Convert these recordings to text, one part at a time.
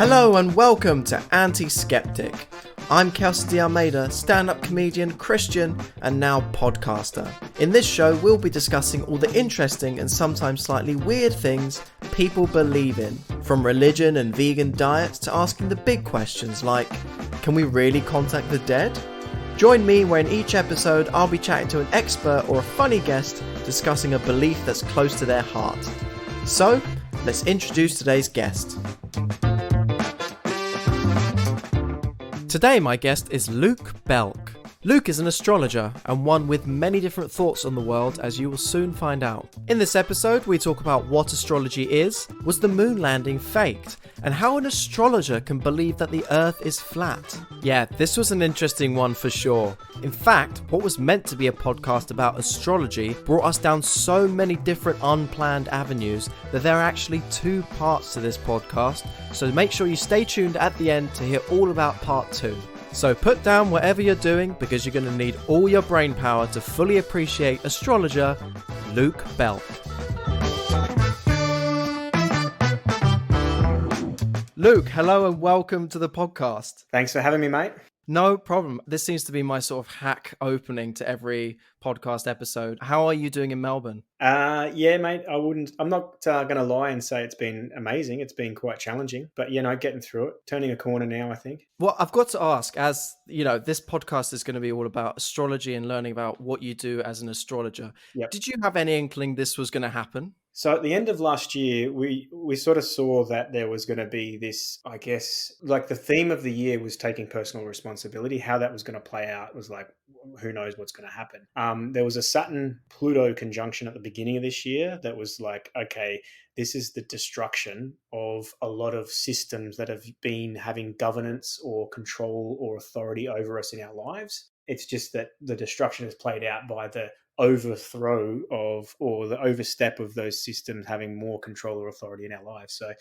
Hello and welcome to Anti-Sceptic. I'm Kelsey De Almeida, stand-up comedian, Christian, and now podcaster. In this show, we'll be discussing all the interesting and sometimes slightly weird things people believe in, from religion and vegan diets to asking the big questions like, can we really contact the dead? Join me where in each episode I'll be chatting to an expert or a funny guest discussing a belief that's close to their heart. So, let's introduce today's guest. Today my guest is Luke Balcke. Luke is an astrologer and one with many different thoughts on the world, as you will soon find out. In this episode we talk about what astrology is, was the moon landing faked, and how an astrologer can believe that the earth is flat. Yeah, this was an interesting one for sure. In fact, what was meant to be a podcast about astrology brought us down so many different unplanned avenues that there are actually two parts to this podcast, so make sure you stay tuned at the end to hear all about part 2. So put down whatever you're doing because you're going to need all your brain power to fully appreciate astrologer Luke Balcke. Luke, hello and welcome to the podcast. Thanks for having me, mate. No problem. This seems to be my sort of hack opening to every podcast episode. How are you doing in Melbourne? Yeah, mate, I'm not going to lie and say it's been amazing. It's been quite challenging, but, getting through it, turning a corner now, I think. Well, I've got to ask, as you know, this podcast is going to be all about astrology and learning about what you do as an astrologer. Yep. Did you have any inkling this was going to happen? So at the end of last year, we sort of saw that there was going to be this, I guess, like the theme of the year was taking personal responsibility. How that was going to play out was like, who knows what's going to happen. There was a Saturn-Pluto conjunction at the beginning of this year that was like, okay, this is the destruction of a lot of systems that have been having governance or control or authority over us in our lives. It's just that the destruction is played out by the overthrow of or the overstep of those systems having more control or authority in our lives. So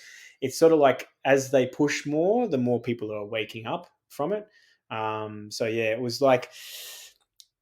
it's sort of like as they push more, the more people are waking up from it. So yeah, it was like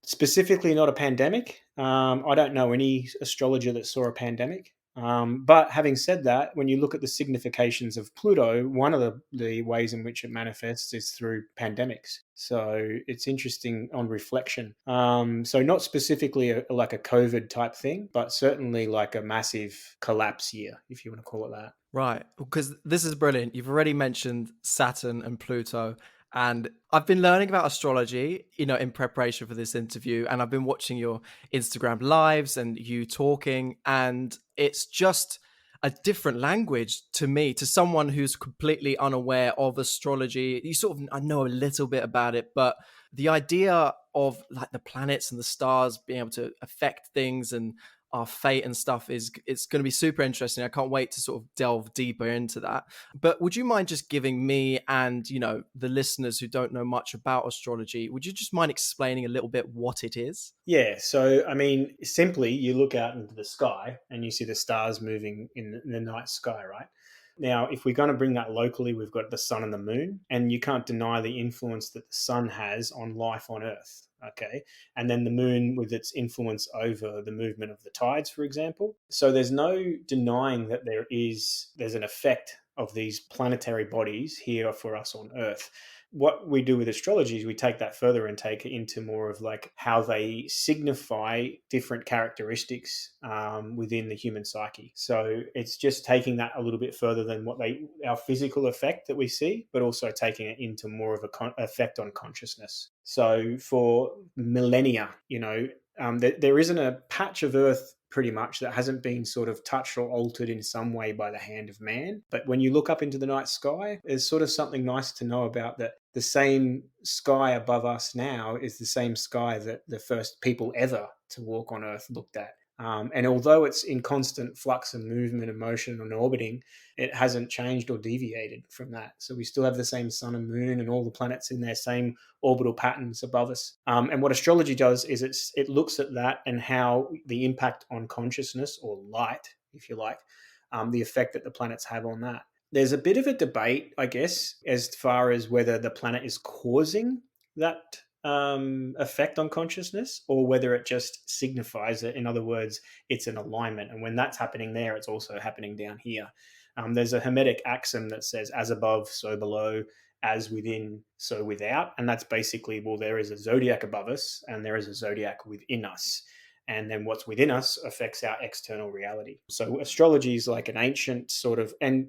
specifically not a pandemic. I don't know any astrologer that saw a pandemic. But having said that, when you look at the significations of Pluto, one of the ways in which it manifests is through pandemics. So it's interesting on reflection. So not specifically like a COVID type thing, but certainly like a massive collapse year, if you want to call it that. Right, because this is brilliant. You've already mentioned Saturn and Pluto. And I've been learning about astrology, in preparation for this interview. And I've been watching your Instagram lives and you talking. And it's just a different language to me, to someone who's completely unaware of astrology. I know a little bit about it, but the idea of like the planets and the stars being able to affect things and our fate and stuff it's going to be super interesting. I can't wait to sort of delve deeper into that. But would you mind just giving me and, the listeners who don't know much about astrology, would you just mind explaining a little bit what it is? Yeah. So, I mean, simply you look out into the sky and you see the stars moving in the night sky, right? Now, if we're going to bring that locally, we've got the sun and the moon, and you can't deny the influence that the sun has on life on Earth. Okay. And then the moon with its influence over the movement of the tides, for example. So there's no denying that there's an effect of these planetary bodies here for us on Earth. What we do with astrology is we take that further and take it into more of like how they signify different characteristics within the human psyche. So it's just taking that a little bit further than our physical effect that we see, but also taking it into more of effect on consciousness. So for millennia, there isn't a patch of Earth pretty much that hasn't been sort of touched or altered in some way by the hand of man. But when you look up into the night sky, there's sort of something nice to know about that the same sky above us now is the same sky that the first people ever to walk on Earth looked at. And although it's in constant flux and movement and motion and orbiting, it hasn't changed or deviated from that. So we still have the same sun and moon and all the planets in their same orbital patterns above us. And what astrology does is it looks at that and how the impact on consciousness or light, if you like, the effect that the planets have on that. There's a bit of a debate, I guess, as far as whether the planet is causing that effect on consciousness, or whether it just signifies it. In other words, it's an alignment. And when that's happening there, it's also happening down here. There's a Hermetic axiom that says, as above, so below, as within, so without. And that's basically, well, there is a zodiac above us and there is a zodiac within us. And then what's within us affects our external reality. So astrology is like an ancient sort of, and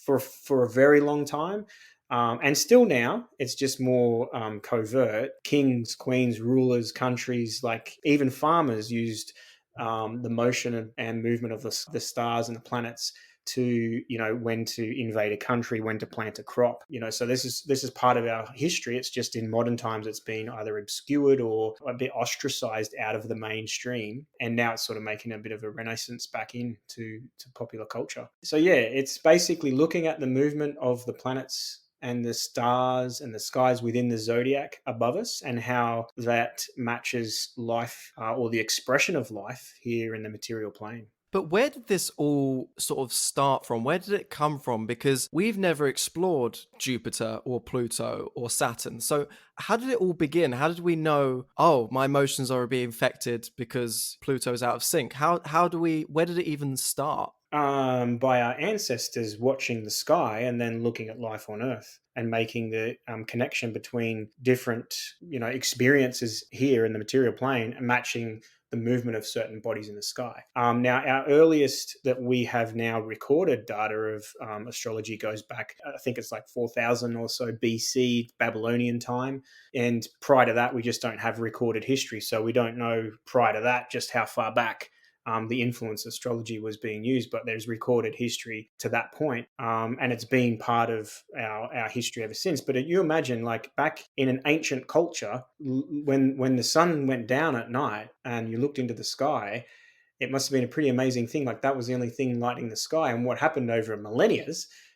for a very long time, and still now, it's just more covert. Kings, queens, rulers, countries, like even farmers used the motion and movement of the stars and the planets to, when to invade a country, when to plant a crop. So this is part of our history. It's just in modern times it's been either obscured or a bit ostracized out of the mainstream, and now it's sort of making a bit of a renaissance back into popular culture. So yeah, it's basically looking at the movement of the planets and the stars and the skies within the zodiac above us, and how that matches life, or the expression of life here in the material plane. But where did this all sort of start from? Where did it come from? Because we've never explored Jupiter or Pluto or Saturn. So how did it all begin? How did we know, oh, my emotions are being affected because Pluto is out of sync? Where did it even start? By our ancestors watching the sky and then looking at life on Earth and making the connection between different, experiences here in the material plane and matching the movement of certain bodies in the sky. Now, our earliest that we have now recorded data of astrology goes back, I think it's like 4,000 or so BC, Babylonian time. And prior to that, we just don't have recorded history. So we don't know prior to that just how far back the influence astrology was being used, but there's recorded history to that point, and it's been part of our history ever since. But you imagine, like back in an ancient culture, when the sun went down at night and you looked into the sky, it must have been a pretty amazing thing. Like that was the only thing lighting the sky. And what happened over millennia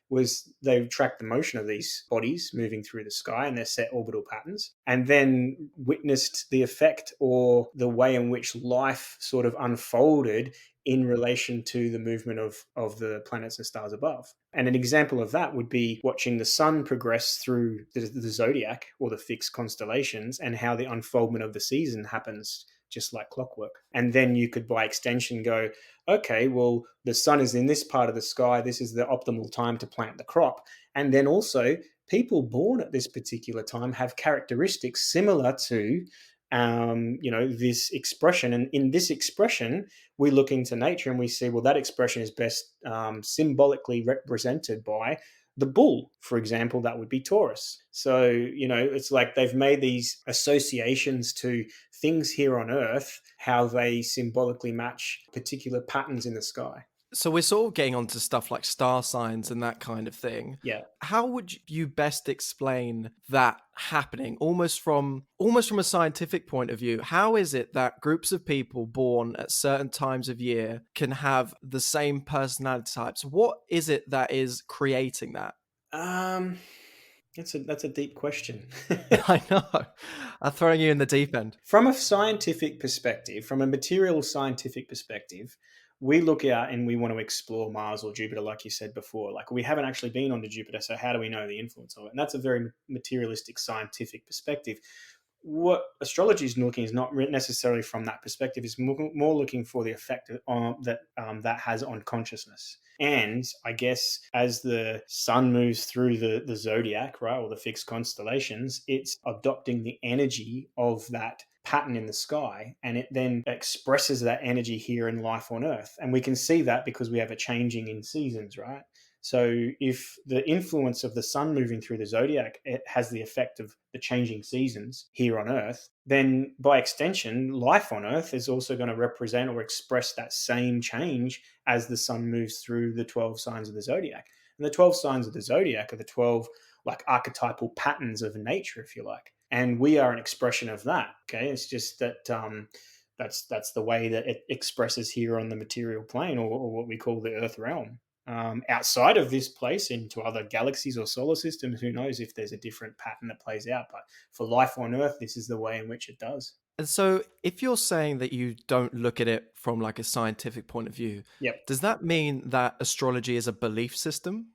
was they tracked the motion of these bodies moving through the sky and their set orbital patterns, and then witnessed the effect or the way in which life sort of unfolded in relation to the movement of the planets and stars above. And an example of that would be watching the sun progress through the zodiac or the fixed constellations, and how the unfoldment of the season happens just like clockwork. And then you could, by extension, go, okay, well, the sun is in this part of the sky. This is the optimal time to plant the crop. And then also, people born at this particular time have characteristics similar to, this expression. And in this expression, we look into nature and we see, well, that expression is best symbolically represented by the bull, for example. That would be Taurus. So, it's like they've made these associations to things here on Earth, how they symbolically match particular patterns in the sky. So we're sort of getting onto stuff like star signs and that kind of thing. Yeah. How would you best explain that happening almost from a scientific point of view? How is it that groups of people born at certain times of year can have the same personality types? What is it that is creating that? That's a deep question. I know. I'm throwing you in the deep end. From a scientific perspective, from a material scientific perspective, we look out and we want to explore Mars or Jupiter, like you said before. Like, we haven't actually been onto Jupiter, so how do we know the influence of it? And that's a very materialistic scientific perspective. What astrology is looking is not necessarily from that perspective. It's more looking for the effect that has on consciousness. And I guess as the sun moves through the zodiac, right, or the fixed constellations, it's adopting the energy of that pattern in the sky, and it then expresses that energy here in life on Earth. And we can see that because we have a changing in seasons, right? So if the influence of the sun moving through the zodiac, it has the effect of the changing seasons here on Earth, then by extension, life on Earth is also going to represent or express that same change as the sun moves through the 12 signs of the zodiac. And the 12 signs of the zodiac are the 12 like archetypal patterns of nature, if you like. And we are an expression of that. Okay. It's just that that's the way that it expresses here on the material plane, or what we call the Earth realm. Outside of this place, into other galaxies or solar systems, who knows if there's a different pattern that plays out. But for life on Earth, this is the way in which it does. And so if you're saying that you don't look at it from like a scientific point of view, Yep. does that mean that astrology is a belief system?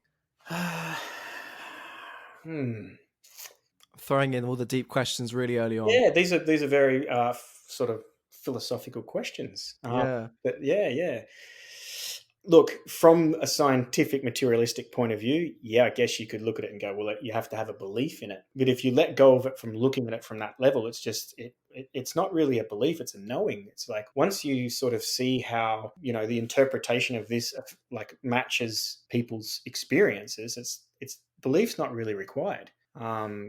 throwing in all the deep questions really early on. Yeah, these are very sort of philosophical questions. Yeah. But yeah. Look, from a scientific materialistic point of view, yeah, I guess you could look at it and go, well, you have to have a belief in it. But if you let go of it from looking at it from that level, it's just it's not really a belief; it's a knowing. It's like once you sort of see how the interpretation of this like matches people's experiences, it's belief's not really required.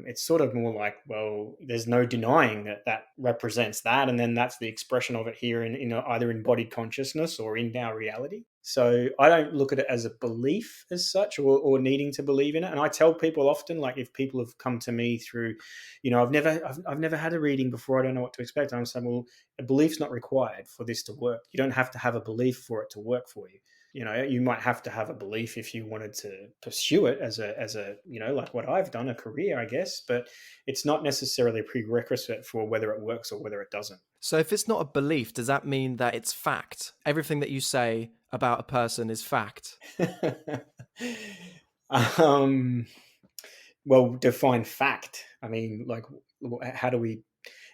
It's sort of more like, well, there's no denying that that represents that, and then that's the expression of it here in either embodied consciousness or in our reality. So I don't look at it as a belief as such, or needing to believe in it. And I tell people often, like if people have come to me through, I've never had a reading before, I don't know what to expect. I'm saying, well, a belief's not required for this to work. You don't have to have a belief for it to work for you. You might have to have a belief if you wanted to pursue it as a like what I've done, a career, I guess, but it's not necessarily a prerequisite for whether it works or whether it doesn't. So if it's not a belief, does that mean that it's fact? Everything that you say about a person is fact? um, well, define fact. I mean, like, how do we?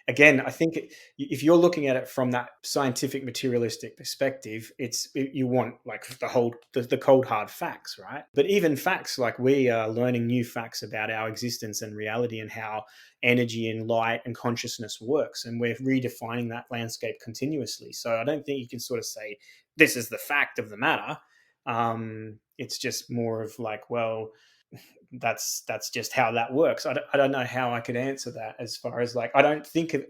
Again, I think if you're looking at it from that scientific materialistic perspective, you want like the cold hard facts, right? But even facts, like we are learning new facts about our existence and reality and how energy and light and consciousness works, and we're redefining that landscape continuously. So I don't think you can sort of say this is the fact of the matter. It's just more of like, well, that's just how that works. I don't know how I could answer that, as far as like I don't think of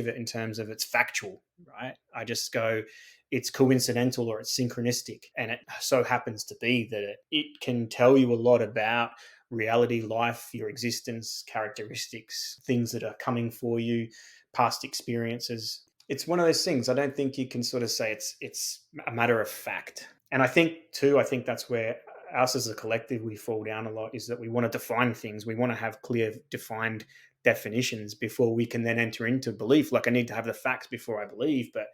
it in terms of it's factual, right? I just go, it's coincidental or it's synchronistic, and it so happens to be that it can tell you a lot about reality, life, your existence, characteristics, things that are coming for you, past experiences. It's one of those things. I don't think you can sort of say it's a matter of fact. And I think that's where us as a collective, we fall down a lot, is that we want to define things. We want to have clear, defined definitions before we can then enter into belief. Like I need to have the facts before I believe. But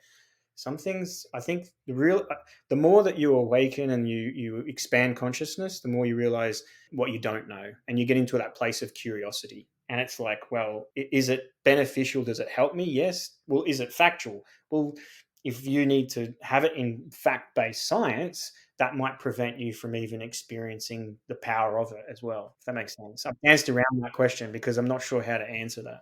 some things, I think the more that you awaken and you expand consciousness, the more you realize what you don't know. And you get into that place of curiosity. And it's like, well, is it beneficial? Does it help me? Yes. Well, is it factual? Well, if you need to have it in fact-based science, that might prevent you from even experiencing the power of it as well. If that makes sense. I've danced around that question because I'm not sure how to answer that.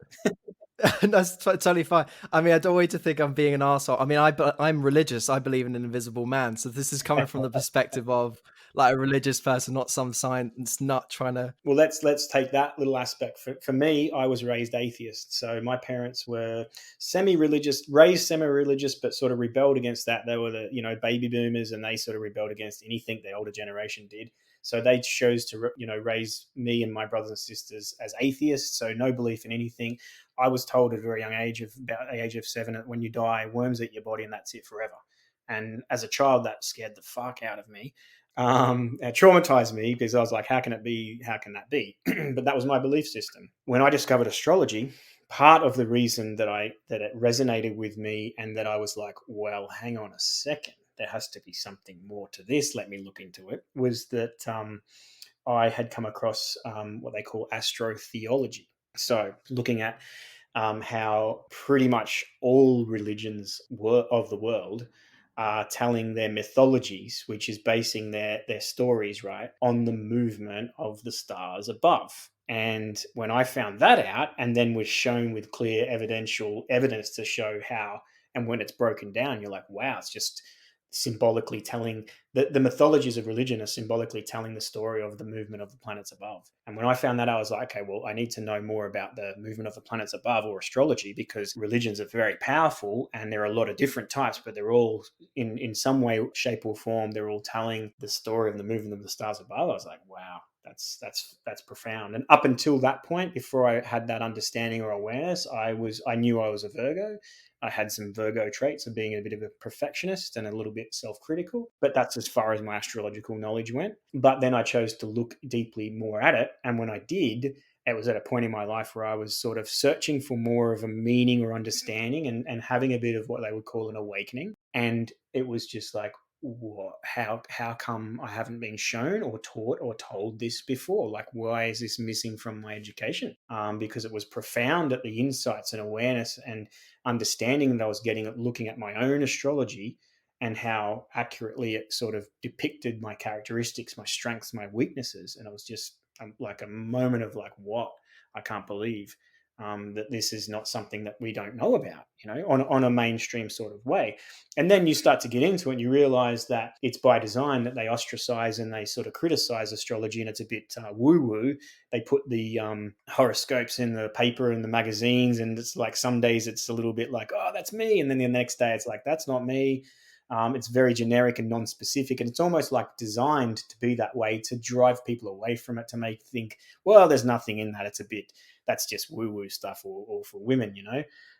That's totally fine. I mean, I don't want you to think I'm being an arsehole. I mean, I'm religious. I believe in an invisible man. So this is coming from the perspective of like a religious person, not some science nut trying to. Well, let's take that little aspect. For me, I was raised atheist. So my parents were raised semi-religious, but sort of rebelled against that. They were the baby boomers, and they sort of rebelled against anything the older generation did. So they chose to raise me and my brothers and sisters as atheists. So no belief in anything. I was told at a very young age, about the age of 7, that when you die, worms eat your body and that's it forever. And as a child, that scared the fuck out of me. It traumatized me because I was like, how can it be? How can that be? But that was my belief system. When I discovered astrology, part of the reason that it resonated with me and that I was like, well, hang on a second, there has to be something more to this. Let me look into it. Was that I had come across what they call astrotheology. So looking at how pretty much all religions of the world are telling their mythologies, which is basing their stories, right, on the movement of the stars above. And when I found that out, and then was shown with clear evidential evidence to show how, and when it's broken down, you're like, wow, it's just symbolically telling the mythologies of religion are symbolically telling the story of the movement of the planets above. And when I found that, I was like, okay, well, I need to know more about the movement of the planets above, or astrology, because religions are very powerful and there are a lot of different types, but they're all in some way, shape or form, they're all telling the story of the movement of the stars above. I was like, wow, that's profound. And up until that point, before I had that understanding or awareness, I knew I was a Virgo. I had some Virgo traits of being a bit of a perfectionist and a little bit self-critical, but that's as far as my astrological knowledge went. But then I chose to look deeply more at it. And when I did, it was at a point in my life where I was sort of searching for more of a meaning or understanding, and having a bit of what they would call an awakening. And it was just like, how come I haven't been shown or taught or told this before? Like, why is this missing from my education? Because it was profound at the insights and awareness and understanding that I was getting at looking at my own astrology and how accurately it sort of depicted my characteristics, my strengths, my weaknesses. And it was just like a moment of like, what? I can't believe that this is not something that we don't know about, on a mainstream sort of way. And then you start to get into it and you realize that it's by design that they ostracize and they sort of criticize astrology, and it's a bit woo-woo. They put the horoscopes in the paper and the magazines, and it's like some days it's a little bit like, oh, that's me. And then the next day it's like, that's not me. It's very generic and non-specific, and it's almost like designed to be that way to drive people away from it, to make think, well, there's nothing in that. It's a bit, that's just woo-woo stuff, or for women,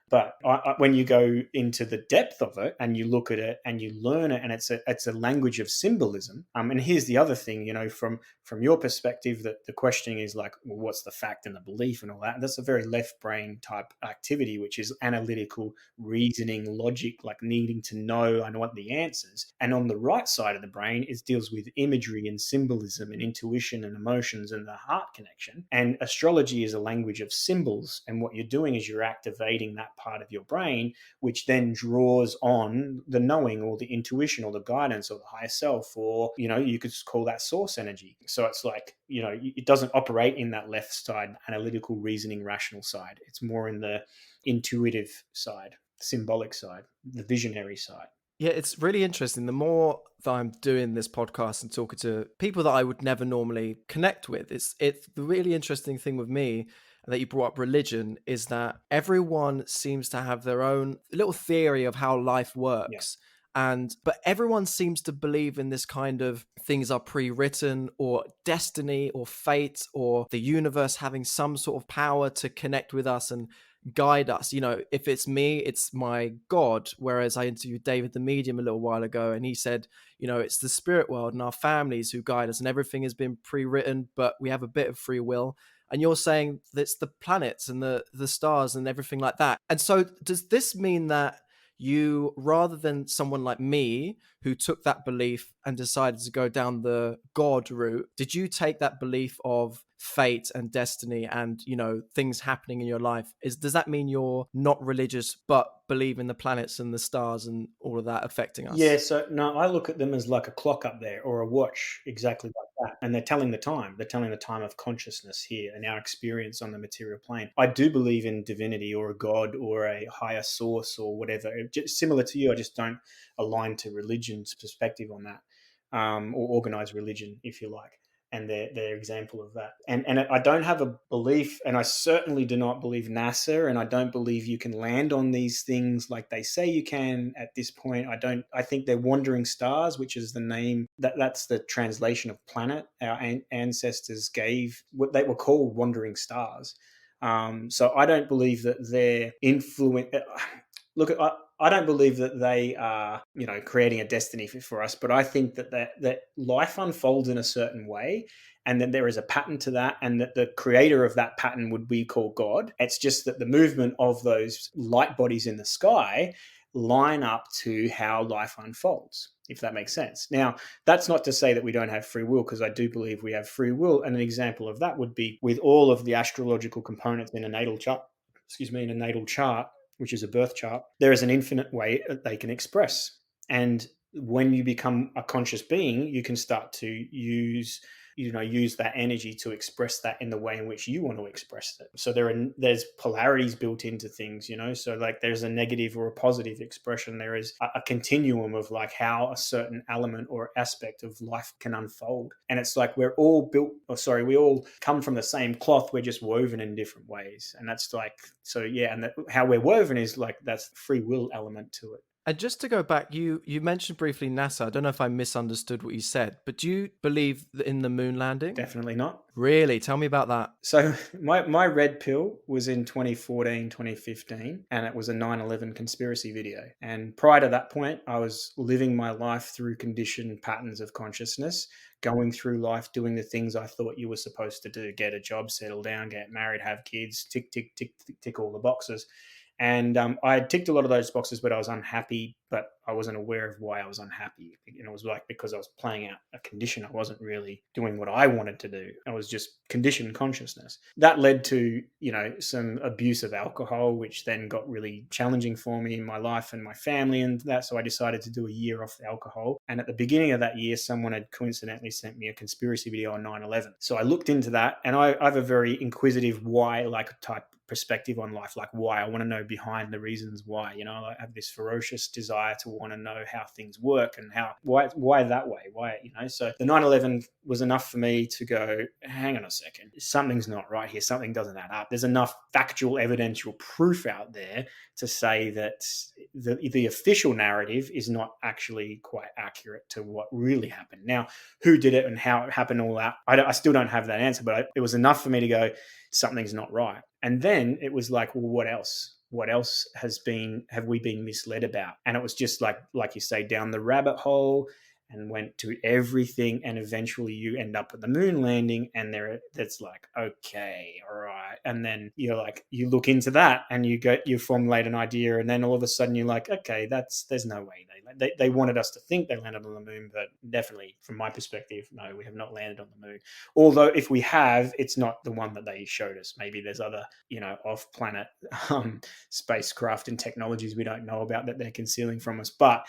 But when you go into the depth of it and you look at it and you learn it, and it's a language of symbolism. And here's the other thing, from your perspective, that the questioning is like, well, what's the fact and the belief and all that? And that's a very left brain type activity, which is analytical, reasoning, logic, like needing to know and want the answers. And on the right side of the brain, it deals with imagery and symbolism and intuition and emotions and the heart connection. And astrology is a language of symbols. And what you're doing is you're activating that part of your brain, which then draws on the knowing or the intuition or the guidance or the higher self, or you could call that source energy. So it's like, it doesn't operate in that left side, analytical, reasoning, rational side. It's more in the intuitive side, symbolic side, the visionary side. Yeah, it's really interesting. The more that I'm doing this podcast and talking to people that I would never normally connect with, it's the really interesting thing with me that you brought up religion is that everyone seems to have their own little theory of how life works. Yeah. But everyone seems to believe in this kind of things are pre-written, or destiny, or fate, or the universe having some sort of power to connect with us and guide us. If it's me, it's my God. Whereas I interviewed David the Medium a little while ago, and he said, it's the spirit world and our families who guide us, and everything has been pre-written, but we have a bit of free will. And you're saying that's the planets and the stars and everything like that. And so does this mean that you, rather than someone like me who took that belief and decided to go down the God route, did you take that belief of fate and destiny and things happening in your life? Does that mean you're not religious but believe in the planets and the stars and all of that affecting us? Yeah, so no, I look at them as like a clock up there or a watch, exactly like that. And they're telling the time. They're telling the time of consciousness here and our experience on the material plane. I do believe in divinity or a God or a higher source or whatever. Just similar to you, I just don't align to religion's perspective on that, or organized religion, if you like. And their example of that. And I don't have a belief, and I certainly do not believe NASA, and I don't believe you can land on these things like they say you can at this point. I think they're wandering stars, which is the name, that's the translation of planet. Our ancestors gave what they were called wandering stars. So I don't believe that they're influence. Look, I don't believe that they are, creating a destiny for us, but I think that life unfolds in a certain way, and that there is a pattern to that, and that the creator of that pattern would be called God. It's just that the movement of those light bodies in the sky line up to how life unfolds, if that makes sense. Now, that's not to say that we don't have free will, because I do believe we have free will, and an example of that would be with all of the astrological components in a natal chart, which is a birth chart, there is an infinite way that they can express. And when you become a conscious being, you can start to use that energy to express that in the way in which you want to express it. So there's polarities built into things, so like there's a negative or a positive expression. There is a continuum of like how a certain element or aspect of life can unfold. And it's like we all come from the same cloth. We're just woven in different ways. And that's like, so yeah. And how we're woven is like, that's the free will element to it. And just to go back, you mentioned briefly NASA. I don't know if I misunderstood what you said, but do you believe in the moon landing? Definitely not. Really? Tell me about that. So my red pill was in 2014, 2015, and it was a 9/11 conspiracy video. And prior to that point, I was living my life through conditioned patterns of consciousness, going through life, doing the things I thought you were supposed to do: get a job, settle down, get married, have kids, tick, tick, tick, tick, tick all the boxes. And I had ticked a lot of those boxes, but I was unhappy, but I wasn't aware of why I was unhappy. And it was like because I was playing out a condition. I wasn't really doing what I wanted to do. I was just conditioned consciousness. That led to, some abuse of alcohol, which then got really challenging for me in my life and my family and that. So I decided to do a year off the alcohol. And at the beginning of that year, someone had coincidentally sent me a conspiracy video on 9/11. So I looked into that, and I have a very inquisitive why type perspective on life, like why. I want to know behind the reasons why. I have this ferocious desire to want to know how things work and why that way, so the 9/11 was enough for me to go, hang on a second, something's not right here, something doesn't add up. There's enough factual evidential proof out there to say that the official narrative is not actually quite accurate to what really happened. Now, who did it and how it happened, all that, I still don't have that answer, but it was enough for me to go, something's not right. And then it was like, well, what else? What else have we been misled about? And it was just like you say, down the rabbit hole and went to everything. And eventually you end up at the moon landing, and that's like, okay, all right. And then you look into that and you formulate an idea. And then all of a sudden you're like, okay, there's no way they wanted us to think they landed on the moon, but definitely from my perspective, no, we have not landed on the moon. Although if we have, it's not the one that they showed us. Maybe there's other, off-planet spacecraft and technologies we don't know about that they're concealing from us. But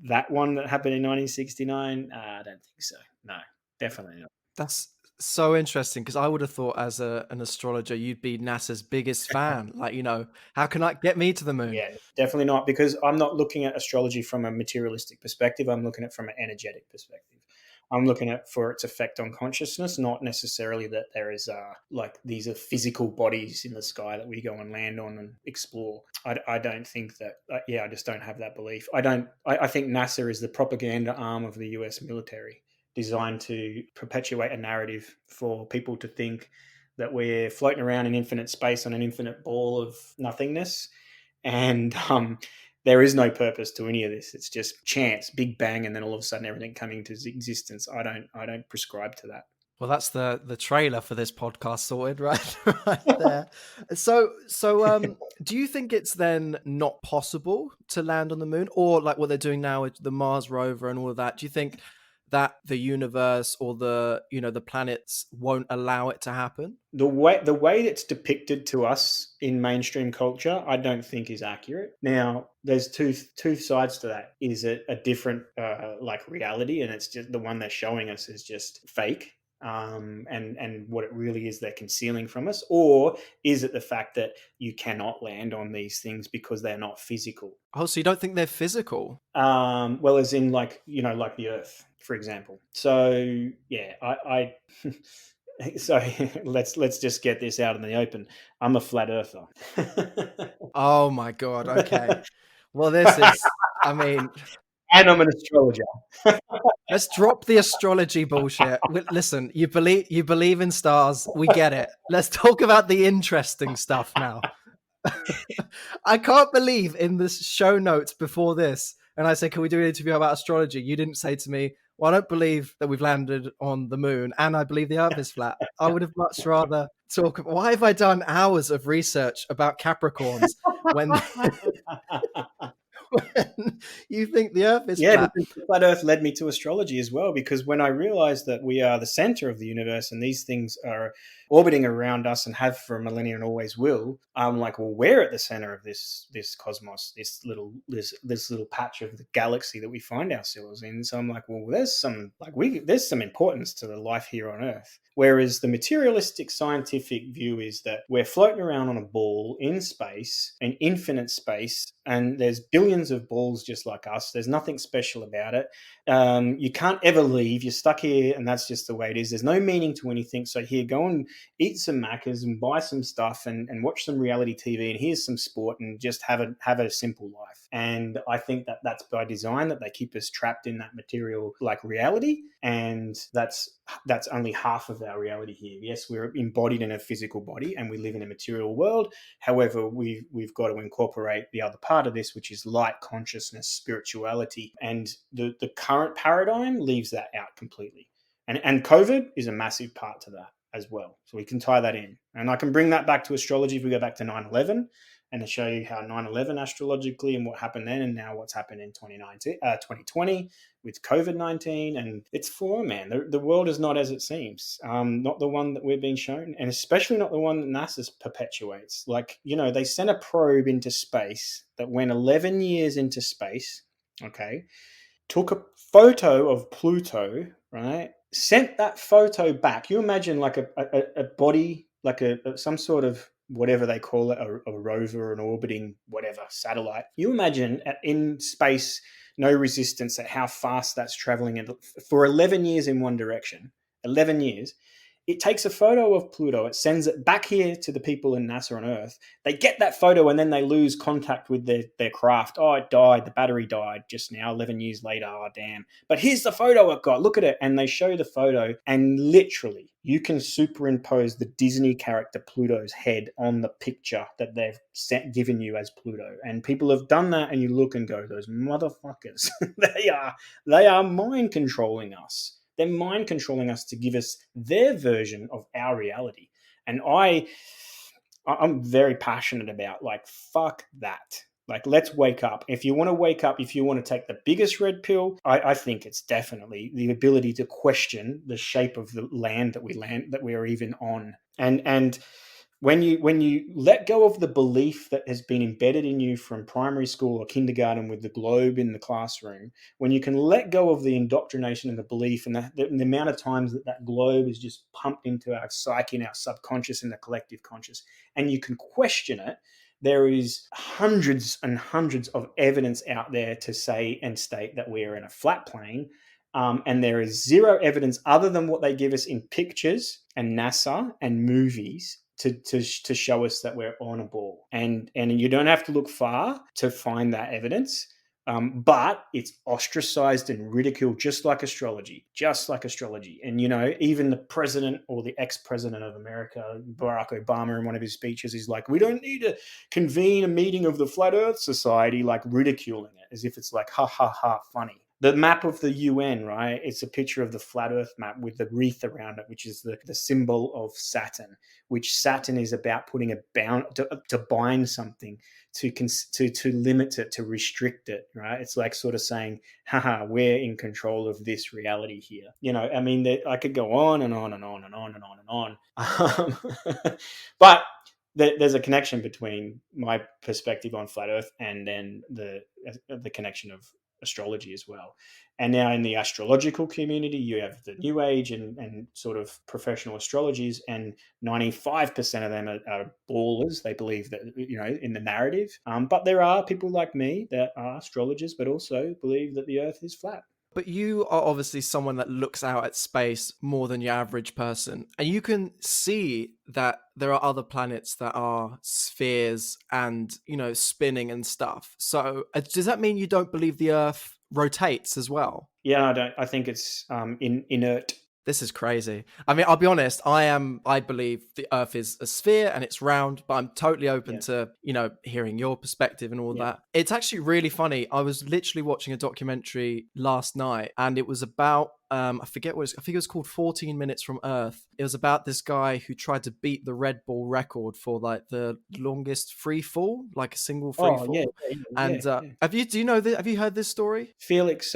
that one that happened in 1969, I don't think so. No, definitely not. That's so interesting, because I would have thought as an astrologer, you'd be NASA's biggest fan. Like, how can I get me to the moon? Yeah, definitely not, because I'm not looking at astrology from a materialistic perspective. I'm looking at it from an energetic perspective. I'm looking at for its effect on consciousness, not necessarily that there is these are physical bodies in the sky that we go and land on and explore. I don't think that. I just don't have that belief. I think NASA is the propaganda arm of the US military, designed to perpetuate a narrative for people to think that we're floating around in infinite space on an infinite ball of nothingness, and there is no purpose to any of this. It's just chance, big bang, and then all of a sudden everything coming into existence. I don't prescribe to that. Well, that's the trailer for this podcast sorted, right? Right there. So do you think it's then not possible to land on the moon, or like what they're doing now with the Mars rover and all of that? Do you think that the universe or the planets won't allow it to happen? The way it's depicted to us in mainstream culture, I don't think is accurate. Now, there's two sides to that. Is it a different reality, and it's just the one they're showing us is just fake? And what it really is they're concealing from us? Or is it the fact that you cannot land on these things because they're not physical? Oh, so you don't think they're physical? Well, as in like the Earth, for example. So yeah, I so let's just get this out in the open. I'm a flat earther. Oh my God. Okay. Well, this is, I mean, And I'm an astrologer. let's drop the astrology bullshit. Listen, you believe in stars. We get it. Let's talk about the interesting stuff now. I can't believe in the show notes before this, and I said, can we do an interview about astrology? You didn't say to me, well, I don't believe that we've landed on the moon, and I believe the earth is flat. I would have much rather talk. Why have I done hours of research about Capricorns when when you think the earth is flat? Because flat earth led me to astrology as well, because when I realized that we are the center of the universe and these things are orbiting around us and have for a millennia and always will, I'm like, well, we're at the center of this cosmos, this little patch of the galaxy that we find ourselves in. So I'm like, well, there's some importance to the life here on Earth. Whereas the materialistic scientific view is that we're floating around on a ball in space, in infinite space, and there's billions of balls just like us. There's nothing special about it. You can't ever leave. You're stuck here, and that's just the way it is. There's no meaning to anything. So here, go and eat some Maccas and buy some stuff and watch some reality TV and here's some sport and just have a simple life. And I think that that's by design, that they keep us trapped in that material reality, and that's only half of our reality here. Yes, we're embodied in a physical body and we live in a material world. However, we've got to incorporate the other part of this, which is light consciousness, spirituality, and the current paradigm leaves that out completely. And COVID is a massive part to that as well. So we can tie that in. And I can bring that back to astrology if we go back to 9/11 and to show you how 9/11 astrologically and what happened then and now what's happened in 2020 with COVID-19. And it's for, man, the world is not as it seems, not the one that we're being shown, and especially not the one that NASA perpetuates. Like, they sent a probe into space that went 11 years into space, okay, took a photo of Pluto, right? Sent that photo back. You imagine like a body, like some sort of whatever they call it, a rover, an orbiting whatever satellite. You imagine in space, no resistance at how fast that's traveling for 11 years in one direction. 11 years. It takes a photo of Pluto. It sends it back here to the people in NASA on Earth. They get that photo and then they lose contact with their craft. Oh, it died. The battery died just now, 11 years later. Oh, damn. But here's the photo it got. Look at it. And they show the photo, and literally you can superimpose the Disney character Pluto's head on the picture that they've given you as Pluto. And people have done that, and you look and go, those motherfuckers, they are mind controlling us. They're mind controlling us to give us their version of our reality. And I'm very passionate about, like, fuck that. Like, let's wake up. If you want to wake up, if you want to take the biggest red pill, I think it's definitely the ability to question the shape of the land that we are even on. And when you let go of the belief that has been embedded in you from primary school or kindergarten with the globe in the classroom, when you can let go of the indoctrination and the belief and the amount of times that globe is just pumped into our psyche and our subconscious and the collective conscious, and you can question it, there is hundreds and hundreds of evidence out there to say and state that we are in a flat plane. And there is zero evidence other than what they give us in pictures and NASA and movies to show us that we're on a ball. And you don't have to look far to find that evidence. But it's ostracized and ridiculed just like astrology. And, even the president or the ex-president of America, Barack Obama, in one of his speeches, is like, we don't need to convene a meeting of the Flat Earth Society, like ridiculing it as if it's like, ha, ha, ha, funny. The map of the UN, right? It's a picture of the flat Earth map with the wreath around it, which is the symbol of Saturn, which Saturn is about putting a bound to bind something, to limit it, to restrict it, right? It's like sort of saying, haha, we're in control of this reality here. I mean, I could go on and on and on and on and on and on. But there's a connection between my perspective on flat Earth and then the connection of astrology as well. And now in the astrological community, you have the New Age and sort of professional astrologies, and 95% of them are ballers. They believe that, in the narrative. But there are people like me that are astrologers, but also believe that the Earth is flat. But you are obviously someone that looks out at space more than your average person. And you can see that there are other planets that are spheres and, spinning and stuff. So does that mean you don't believe the Earth rotates as well? Yeah, I don't. I think it's inert. This is crazy. I mean, I'll be honest, I believe the Earth is a sphere and it's round, but I'm totally open to, hearing your perspective and all that. It's actually really funny. I was literally watching a documentary last night, and it was about, I think it was called 14 Minutes from Earth. It was about this guy who tried to beat the Red Bull record for like the longest free fall, like a single free fall. And have you heard this story? Felix,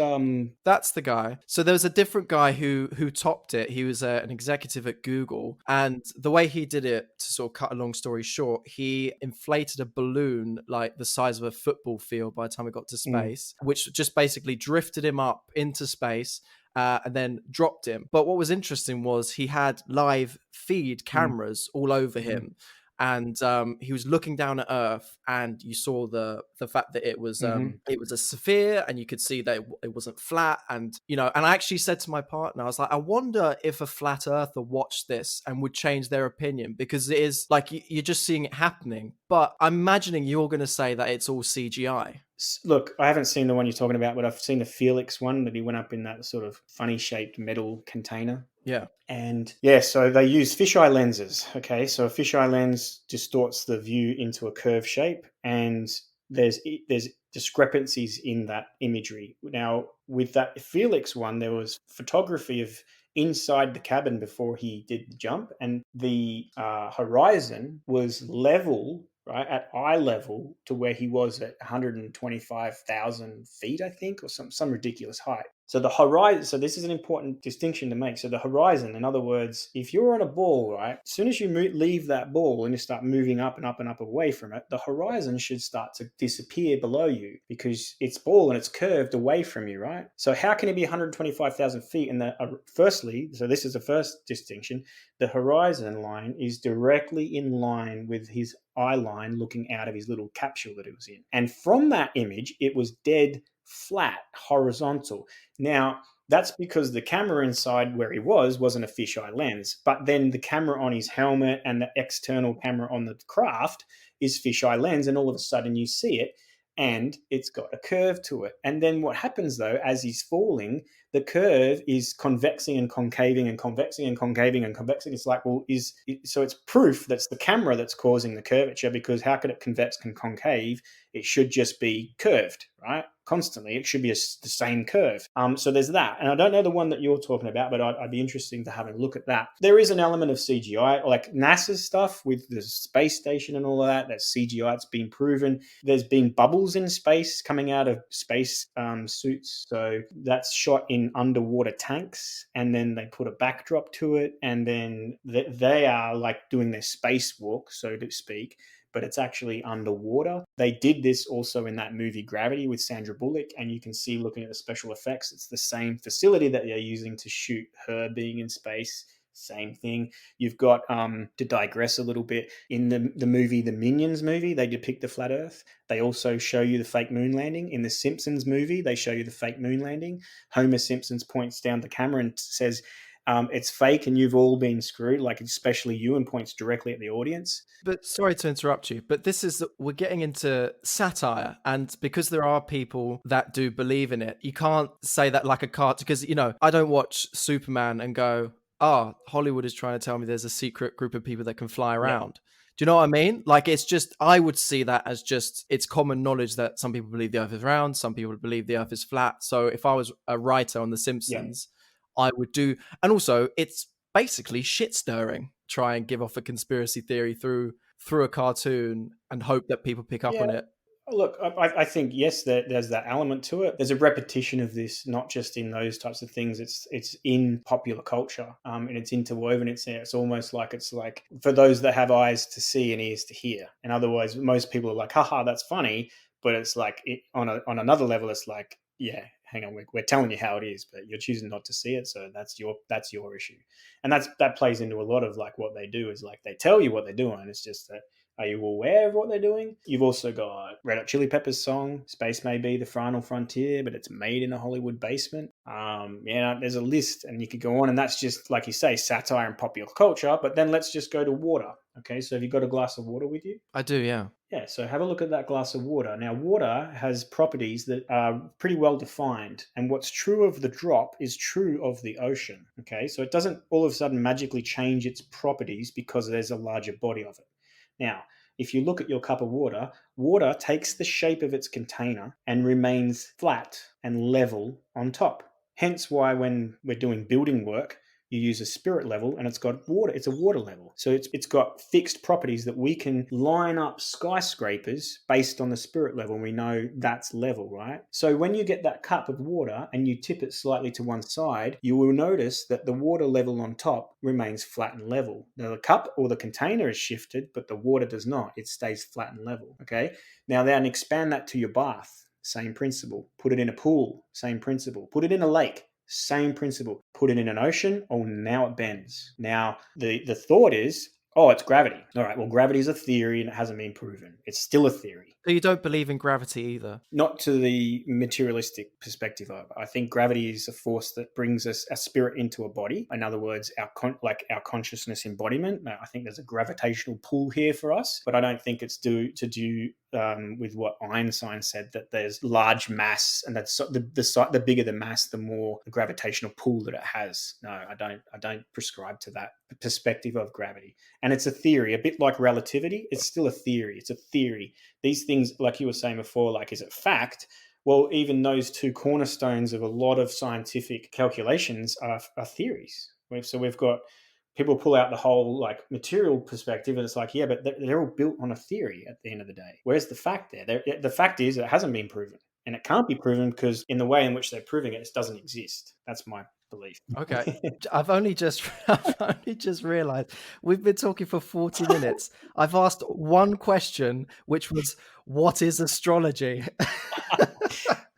that's the guy. So there was a different guy who topped it. He was an executive at Google, and the way he did it, to sort of cut a long story short, he inflated a balloon like the size of a football field by the time it got to space, which just basically drifted him up into space. And then dropped him. But what was interesting was he had live feed cameras all over him. And he was looking down at Earth, and you saw the fact that it was a sphere, and you could see that it wasn't flat. And and I actually said to my partner, I was like, I wonder if a flat earther watched this and would change their opinion, because it is like you're just seeing it happening. But I'm imagining you're going to say that it's all CGI. Look, I haven't seen the one you're talking about, but I've seen the Felix one that he went up in that sort of funny shaped metal container. Yeah. And so they use fisheye lenses. Okay. So a fisheye lens distorts the view into a curve shape, and there's discrepancies in that imagery. Now, with that Felix one, there was photography of inside the cabin before he did the jump, and the horizon was level right, at eye level to where he was at 125,000 feet, I think, or some ridiculous height. So the horizon, so this is an important distinction to make. So the horizon, in other words, if you're on a ball, right, as soon as you leave that ball and you start moving up and up and up away from it, the horizon should start to disappear below you because it's ball and it's curved away from you, right? So how can it be 125,000 feet? And firstly, so this is the first distinction, the horizon line is directly in line with his eye line looking out of his little capsule that it was in. And from that image, it was dead flat, horizontal. Now, that's because the camera inside where he wasn't a fisheye lens, but then the camera on his helmet and the external camera on the craft is fisheye lens, and all of a sudden you see it and it's got a curve to it. And then what happens though, as he's falling, the curve is convexing and concaving and convexing and concaving and convexing. It's like, well, so it's proof that's the camera that's causing the curvature, because how could it convex and concave? It should just be curved, right? Constantly, it should be the same curve. So there's that. And I don't know the one that you're talking about, but I'd be interested to have a look at that. There is an element of CGI, like NASA's stuff with the space station and all of that. That's CGI. It's been proven. There's been bubbles in space coming out of space suits. So that's shot in underwater tanks, and then they put a backdrop to it, and then they are like doing their spacewalk, so to speak, but it's actually underwater. They did this also in that movie Gravity with Sandra Bullock, and you can see, looking at the special effects, it's the same facility that they're using to shoot her being in space. Same thing. You've got, to digress a little bit, in the movie, the Minions movie, they depict the flat Earth. They also show you the fake moon landing. In the Simpsons movie, they show you the fake moon landing. Homer Simpson points down the camera and says, it's fake and you've all been screwed, like especially you, and points directly at the audience. But sorry to interrupt you, but we're getting into satire, and because there are people that do believe in it, you can't say that like a cartoon, because, I don't watch Superman and go, Hollywood is trying to tell me there's a secret group of people that can fly around. Yeah. Do you know what I mean? Like, it's just, I would see that as just, it's common knowledge that some people believe the Earth is round, some people believe the Earth is flat. So if I was a writer on The Simpsons, I would do, and also it's basically shit stirring, try and give off a conspiracy theory through a cartoon and hope that people pick up on it. Look, I think, yes, there's that element to it. There's a repetition of this, not just in those types of things. It's in popular culture, and it's interwoven. It's almost like, it's like for those that have eyes to see and ears to hear. And otherwise, most people are like, haha, that's funny. But it's like, on another level, it's like, yeah, hang on, we're telling you how it is, but you're choosing not to see it. So that's your issue. And that plays into a lot of like what they do, is like they tell you what they're doing. It's just that, are you aware of what they're doing? You've also got Red Hot Chili Peppers' song, Space May Be the Final Frontier, but it's made in a Hollywood basement. There's a list, and you could go on, and that's just, like you say, satire and popular culture. But then let's just go to water. Okay, so have you got a glass of water with you? I do, yeah. Yeah, so have a look at that glass of water. Now, water has properties that are pretty well defined, and what's true of the drop is true of the ocean. Okay, so it doesn't all of a sudden magically change its properties because there's a larger body of it. Now, if you look at your cup of water, water takes the shape of its container and remains flat and level on top. Hence why when we're doing building work, you use a spirit level, and it's got water. It's a water level. So it's got fixed properties that we can line up skyscrapers based on the spirit level. And we know that's level, right? So when you get that cup of water and you tip it slightly to one side, you will notice that the water level on top remains flat and level. Now the cup or the container is shifted, but the water does not. It stays flat and level, okay? Now then expand that to your bath. Same principle. Put it in a pool. Same principle. Put it in a lake. Same principle. Put it in an ocean. Oh, now it bends. Now, the thought is, it's gravity. All right, well, gravity is a theory and it hasn't been proven. It's still a theory. So you don't believe in gravity either? Not to the materialistic perspective of it. I think gravity is a force that brings us a spirit into a body. In other words, our consciousness embodiment. Now, I think there's a gravitational pull here for us, but I don't think it's to do with what Einstein said, that there's large mass, and that's the bigger the mass, the more the gravitational pull that it has. No, I don't prescribe to that perspective of gravity. And it's a theory, a bit like relativity. It's still a theory. It's a theory. These things, like you were saying before, like, is it fact? Well, even those two cornerstones of a lot of scientific calculations are theories. So we've got people pull out the whole like material perspective, and it's like, yeah, but they're all built on a theory at the end of the day. Where's the fact there? The fact is it hasn't been proven. And it can't be proven because in the way in which they're proving it, it doesn't exist. That's my belief. Okay. I've only just realized we've been talking for 40 minutes. I've asked one question, which was, what is astrology?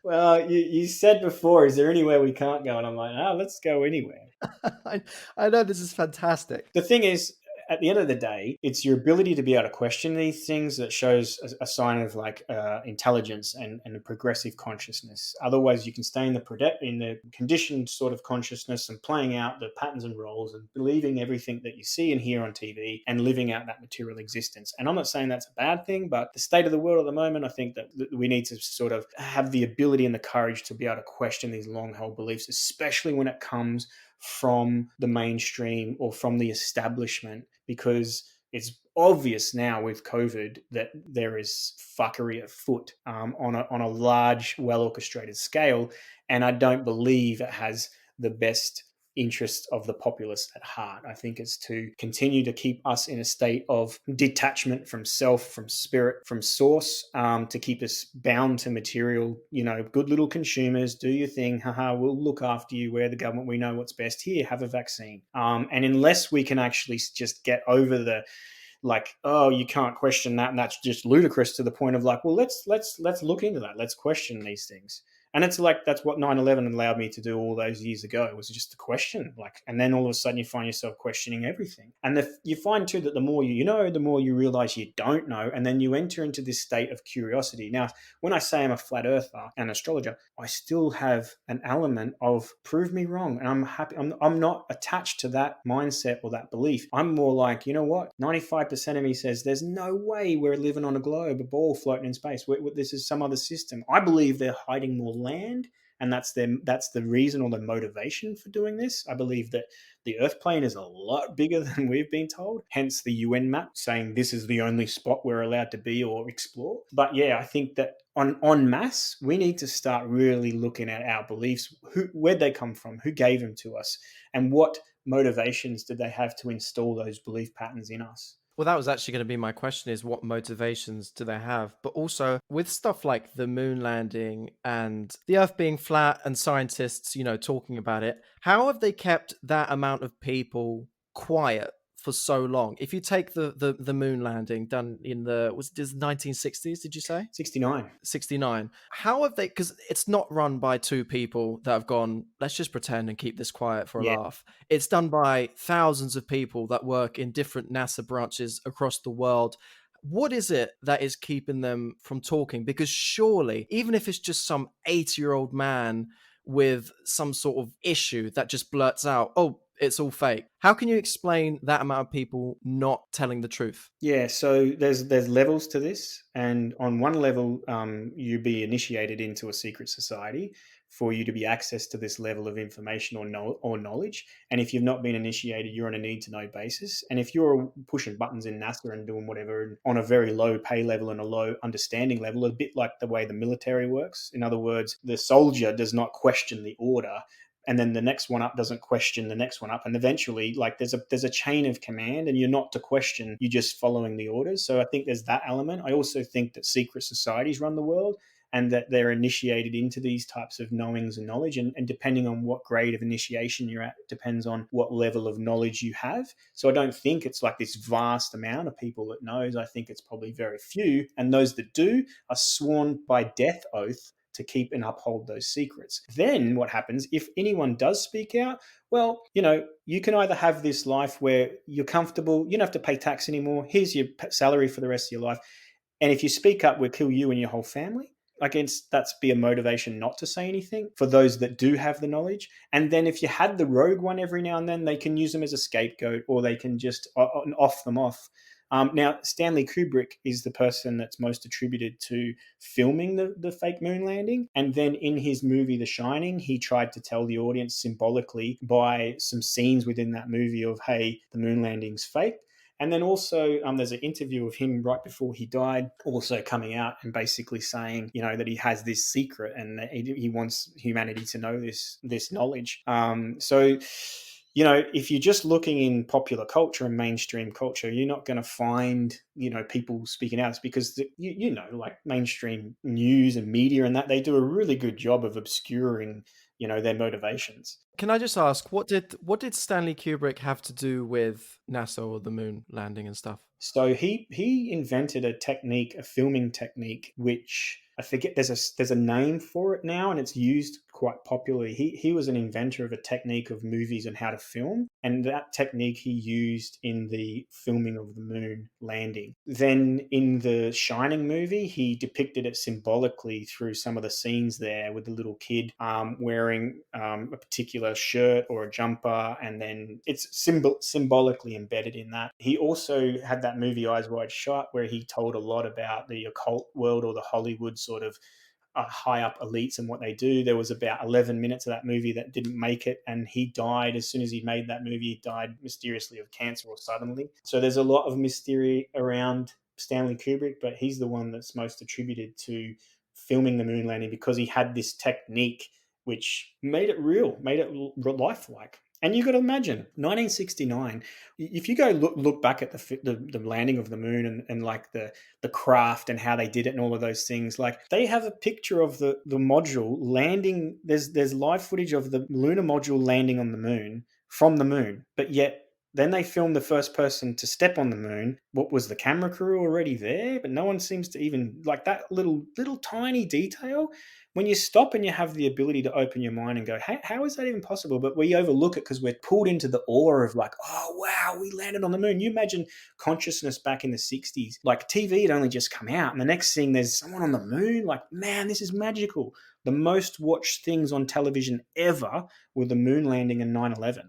Well, you said before, is there anywhere we can't go? And I'm like, let's go anywhere. I know this is fantastic. The thing is, at the end of the day, it's your ability to be able to question these things that shows a sign of like intelligence and a progressive consciousness. Otherwise, you can stay in the conditioned sort of consciousness and playing out the patterns and roles and believing everything that you see and hear on TV and living out that material existence. And I'm not saying that's a bad thing, but the state of the world at the moment, I think that we need to sort of have the ability and the courage to be able to question these long-held beliefs, especially when it comes from the mainstream or from the establishment, because it's obvious now with COVID that there is fuckery afoot on a large, well-orchestrated scale, and I don't believe it has the best interests of the populace at heart. I think it's to continue to keep us in a state of detachment from self, from spirit, from source, to keep us bound to material, good little consumers, do your thing, we'll look after you, we're the government, we know what's best, here, have a vaccine. And unless we can actually just get over the like, oh, you can't question that, and that's just ludicrous, to the point of like, well, let's look into that, let's question these things. And it's like, that's what 9/11 allowed me to do all those years ago, was just to question, like, and then all of a sudden you find yourself questioning everything. And you find too that the more you know, the more you realize you don't know. And then you enter into this state of curiosity. Now, when I say I'm a flat earther and astrologer, I still have an element of prove me wrong. And I'm happy. I'm not attached to that mindset or that belief. I'm more like, you know what? 95% of me says there's no way we're living on a globe, a ball floating in space. This is some other system. I believe they're hiding more land, and that's the reason or the motivation for doing this. I believe that the Earth plane is a lot bigger than we've been told, hence the UN map saying this is the only spot we're allowed to be or explore. But yeah, I think that en masse, we need to start really looking at our beliefs, where'd they come from, who gave them to us, and what motivations did they have to install those belief patterns in us. Well, that was actually going to be my question, is what motivations do they have? But also with stuff like the moon landing and the Earth being flat and scientists, talking about it, how have they kept that amount of people quiet for so long? If you take the moon landing done in the 1960s, did you say? 69. How have they, because it's not run by two people that have gone, let's just pretend and keep this quiet for a laugh. It's done by thousands of people that work in different NASA branches across the world. What is it that is keeping them from talking? Because surely, even if it's just some 80-year-old man with some sort of issue that just blurts out, oh, it's all fake. How can you explain that amount of people not telling the truth? Yeah, so there's levels to this, and on one level, you be initiated into a secret society for you to be access to this level of information or knowledge. And if you've not been initiated, you're on a need to know basis. And if you're pushing buttons in NASA and doing whatever on a very low pay level and a low understanding level, a bit like the way the military works. In other words, the soldier does not question the order, and then the next one up doesn't question the next one up, and eventually, like, there's a chain of command, and you're not to question, you're just following the orders. So I think there's that element. I also think that secret societies run the world, and that they're initiated into these types of knowings and knowledge, and depending on what grade of initiation you're at, depends on what level of knowledge you have. So I don't think it's like this vast amount of people that knows. I think it's probably very few, and those that do are sworn by death oath to keep and uphold those secrets. Then what happens if anyone does speak out? Well, you can either have this life where you're comfortable, you don't have to pay tax anymore, here's your salary for the rest of your life, and if you speak up, we'll kill you and your whole family. That's be a motivation not to say anything for those that do have the knowledge. And then if you had the rogue one every now and then, they can use them as a scapegoat, or they can just off them off. Now, Stanley Kubrick is the person that's most attributed to filming the fake moon landing. And then in his movie, The Shining, he tried to tell the audience symbolically by some scenes within that movie of, hey, the moon landing's fake. And then also there's an interview of him right before he died, also coming out and basically saying, that he has this secret and that he wants humanity to know this knowledge. So if you're just looking in popular culture and mainstream culture, you're not going to find, people speaking out. It's because, like mainstream news and media and that, they do a really good job of obscuring, their motivations. Can I just ask, what did Stanley Kubrick have to do with NASA or the moon landing and stuff? So he invented a technique, a filming technique, which I forget. There's a name for it now, and it's used quite popularly. He was an inventor of a technique of movies and how to film, and that technique he used in the filming of the moon landing. Then in the Shining movie, he depicted it symbolically through some of the scenes there with the little kid wearing a particular shirt or a jumper, and then it's symbolically embedded in that. He also had that movie Eyes Wide Shut, where he told a lot about the occult world or the Hollywood sort of high up elites and what they do. There was about 11 minutes of that movie that didn't make it, and he died as soon as he made that movie. He died mysteriously of cancer or suddenly. So there's a lot of mystery around Stanley Kubrick, but he's the one that's most attributed to filming the moon landing because he had this technique which made it real, made it lifelike. And you got to imagine 1969. If you go look back at the landing of the moon and like the craft and how they did it and all of those things, like they have a picture of the module landing. There's live footage of the lunar module landing on the moon from the moon, but yet then they filmed the first person to step on the moon. What was the camera crew already there? But no one seems to even like that little tiny detail. When you stop and you have the ability to open your mind and go, hey, how is that even possible? But we overlook it because we're pulled into the awe of like, oh, wow, we landed on the moon. You imagine consciousness back in the 60s. Like TV had only just come out, and the next thing there's someone on the moon. Like, man, this is magical. The most watched things on television ever were the moon landing and 9/11.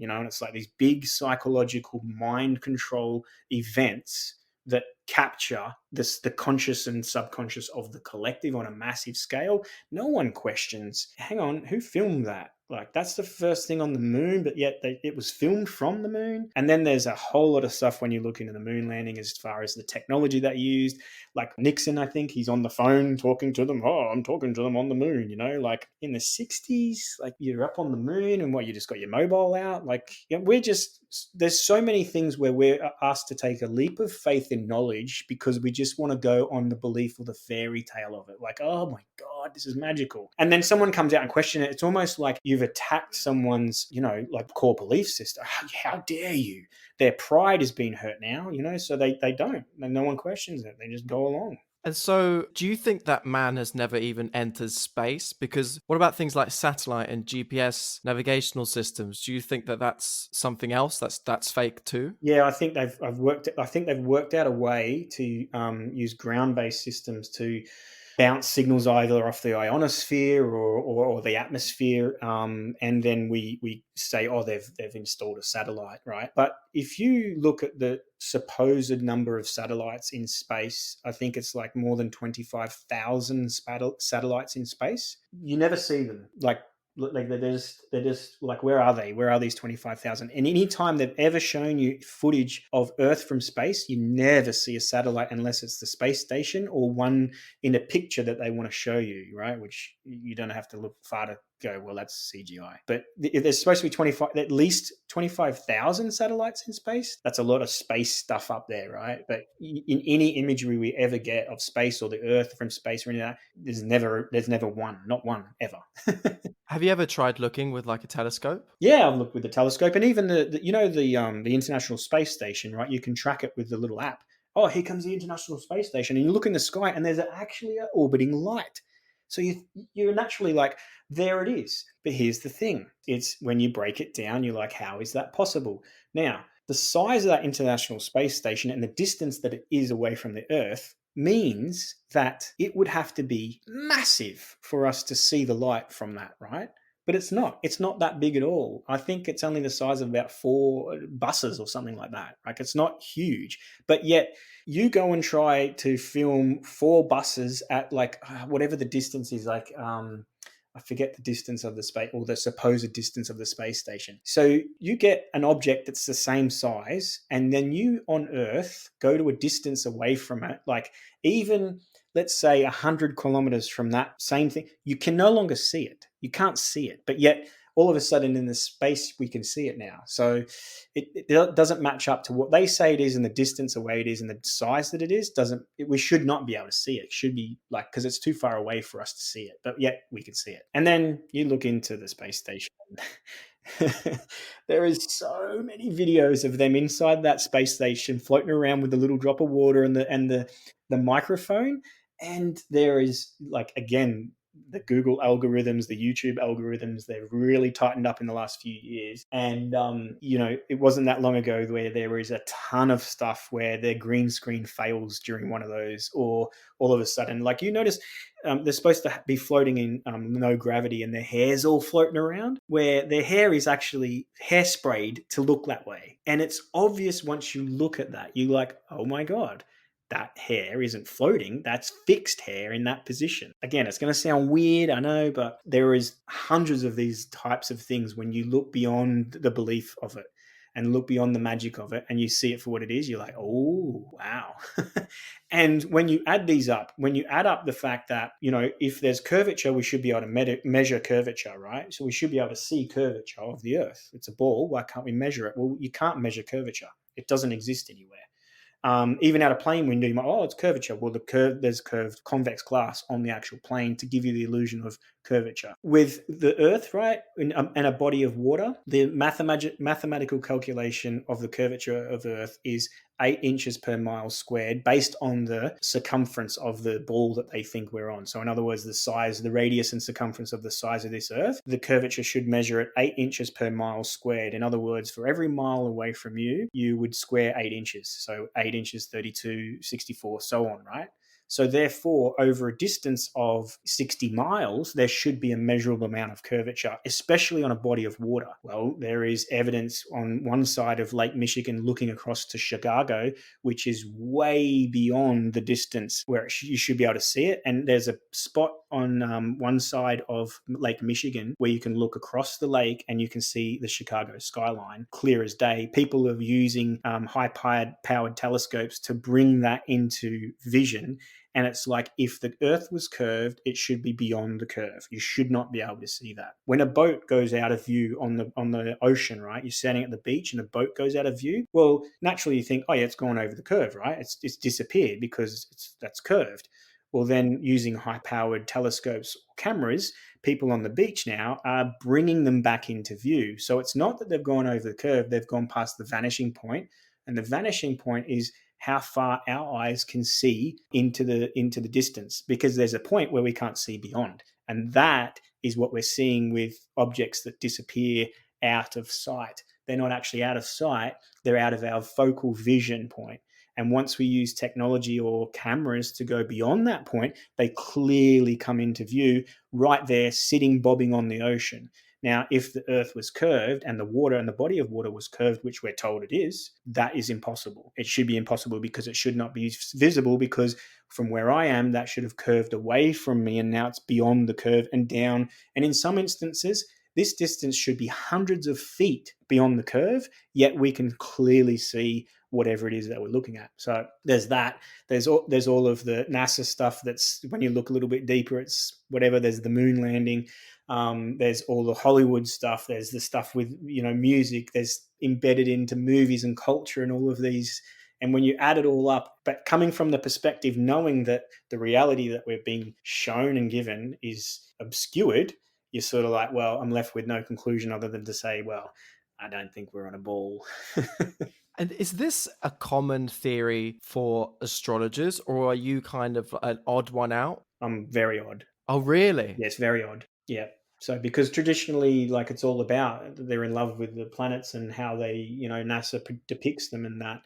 And it's like these big psychological mind control events that capture the conscious and subconscious of the collective on a massive scale. No one questions, hang on, who filmed that? Like, that's the first thing on the moon, but yet it was filmed from the moon. And then there's a whole lot of stuff when you look into the moon landing as far as the technology that used. Like Nixon, I think, he's on the phone talking to them. Oh, I'm talking to them on the moon, like in the 60s, like you're up on the moon and you just got your mobile out. Like, there's so many things where we're asked to take a leap of faith in knowledge because we just want to go on the belief or the fairy tale of it. Like, oh my God, this is magical. And then someone comes out and questions it. It's almost like you've attacked someone's, like core belief system. How dare you? Their pride has been hurt now, so they don't. And no one questions it. They just go along. And so, do you think that man has never even entered space? Because what about things like satellite and GPS navigational systems? Do you think that that's something else that's fake too? Yeah, I think they've worked out a way to use ground-based systems to bounce signals either off the ionosphere or the atmosphere, and then we say, oh, they've installed a satellite, right? But if you look at the supposed number of satellites in space, I think it's like more than 25,000 satellites in space. You never see them. Like they're just like, where are they? Where are these 25,000? And any time they've ever shown you footage of Earth from space, you never see a satellite unless it's the space station or one in a picture that they want to show you, right? Which you don't have to look far to go, well, that's CGI. But if there's supposed to be at least 25,000 satellites in space, that's a lot of space stuff up there, right? But in any imagery we ever get of space or the Earth from space or any of that, there's never one, not one ever. Have you ever tried looking with like a telescope? Yeah, I've looked with the telescope, and even the International Space Station, right? You can track it with the little app. Oh, here comes the International Space Station, and you look in the sky, and there's actually an orbiting light. So you're naturally like, there it is. But here's the thing: it's when you break it down, you're like, how is that possible? Now, the size of that International Space Station and the distance that it is away from the Earth means that it would have to be massive for us to see the light from that, right? But it's not. It's not that big at all. I think it's only the size of about 4 buses or something like that. Like, it's not huge. But yet you go and try to film 4 buses at like whatever the distance is, like I forget the distance of the space or the supposed distance of the space station. So you get an object that's the same size, and then you on Earth go to a distance away from it, like even let's say 100 kilometers from that same thing, you can no longer see it. You can't see it. But yet all of a sudden in the space we can see it now. So it doesn't match up to what they say it is, and the distance away it is, and the size that it is we should not be able to see it. It should be like, because it's too far away for us to see it, but yet we can see it. And then you look into the space station. There is so many videos of them inside that space station floating around with the little drop of water and the microphone. And there is, like, again, the Google algorithms, the YouTube algorithms, they've really tightened up in the last few years. And, it wasn't that long ago where there is a ton of stuff where their green screen fails during one of those, or all of a sudden, like, you notice they're supposed to be floating in no gravity, and their hair's all floating around, where their hair is actually hairsprayed to look that way. And it's obvious once you look at that, you're like, oh my God, that hair isn't floating. That's fixed hair in that position. Again, it's going to sound weird, I know, but there is hundreds of these types of things when you look beyond the belief of it and look beyond the magic of it, and you see it for what it is. You're like, oh, wow. And when you add these up, when you add up the fact that, if there's curvature, we should be able to measure curvature, right? So we should be able to see curvature of the Earth. It's a ball. Why can't we measure it? Well, you can't measure curvature. It doesn't exist anywhere. Even out a plane window, you might, it's curvature. Well, there's curved convex glass on the actual plane to give you the illusion of curvature. With the Earth, right, and a body of water, the mathematical calculation of the curvature of Earth is 8 inches per mile squared based on the circumference of the ball that they think we're on. So in other words, the radius and circumference of the size of this Earth, the curvature should measure at 8 inches per mile squared. In other words, for every mile away from you, you would square 8 inches. So 8 inches, 32, 64, so on, right? So therefore, over a distance of 60 miles, there should be a measurable amount of curvature, especially on a body of water. Well, there is evidence on one side of Lake Michigan looking across to Chicago, which is way beyond the distance where you should be able to see it. And there's a spot on one side of Lake Michigan where you can look across the lake and you can see the Chicago skyline clear as day. People are using high-powered telescopes to bring that into vision. And it's like, if the Earth was curved, it should be beyond the curve. You should not be able to see that. When a boat goes out of view on the ocean, right? You're standing at the beach and a boat goes out of view. Well, naturally you think, oh yeah, it's gone over the curve, right? It's disappeared because that's curved. Well, then using high-powered telescopes or cameras, people on the beach now are bringing them back into view. So it's not that they've gone over the curve, they've gone past the vanishing point. And the vanishing point is how far our eyes can see into the distance, because there's a point where we can't see beyond. And that is what we're seeing with objects that disappear out of sight. They're not actually out of sight, they're out of our focal vision point. And once we use technology or cameras to go beyond that point, they clearly come into view right there, sitting, bobbing on the ocean. Now, if the Earth was curved and the water and the body of water was curved, which we're told it is, that is impossible. It should be impossible because it should not be visible, because from where I am, that should have curved away from me, and now it's beyond the curve and down. And in some instances, this distance should be hundreds of feet beyond the curve, yet we can clearly see whatever it is that we're looking at. So there's that. There's all of the NASA stuff that's, when you look a little bit deeper, it's whatever. There's the moon landing. There's all the Hollywood stuff. There's the stuff with, music. There's embedded into movies and culture and all of these. And when you add it all up, but coming from the perspective, knowing that the reality that we're being shown and given is obscured, you're sort of like, well, I'm left with no conclusion other than to say, well, I don't think we're on a ball. And is this a common theory for astrologers, or are you kind of an odd one out? I'm very odd. Oh, really? Yes, very odd. Yeah. So because traditionally, like, it's all about, they're in love with the planets and how they, NASA depicts them in that.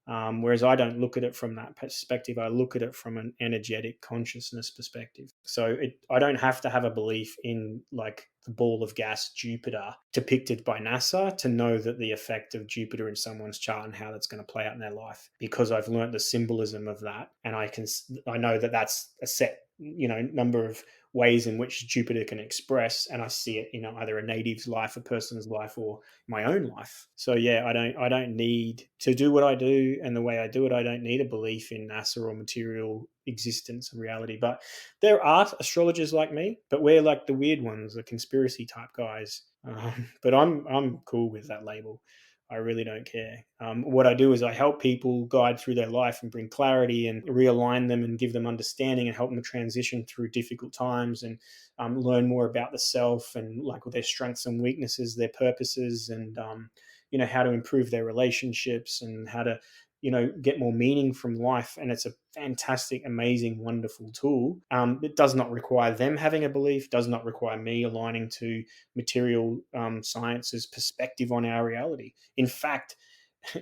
Whereas I don't look at it from that perspective. I look at it from an energetic consciousness perspective. So I don't have to have a belief in, like, the ball of gas Jupiter depicted by NASA to know that the effect of Jupiter in someone's chart and how that's going to play out in their life, because I've learned the symbolism of that, and I know that that's a set number of ways in which Jupiter can express, and I see it in either a native's life, a person's life, or my own life. So yeah, I don't need to do what I do, and the way I do it, I don't need a belief in NASA or material existence and reality. But there are astrologers like me, but we're like the weird ones, the conspiracy type guys. But I'm cool with that label. I really don't care. What I do is I help people guide through their life and bring clarity and realign them and give them understanding and help them transition through difficult times and learn more about the self and like their strengths and weaknesses, their purposes, and how to improve their relationships and how to get more meaning from life. And it's a fantastic, amazing, wonderful tool. It does not require them having a belief, does not require me aligning to material science's perspective on our reality. In fact,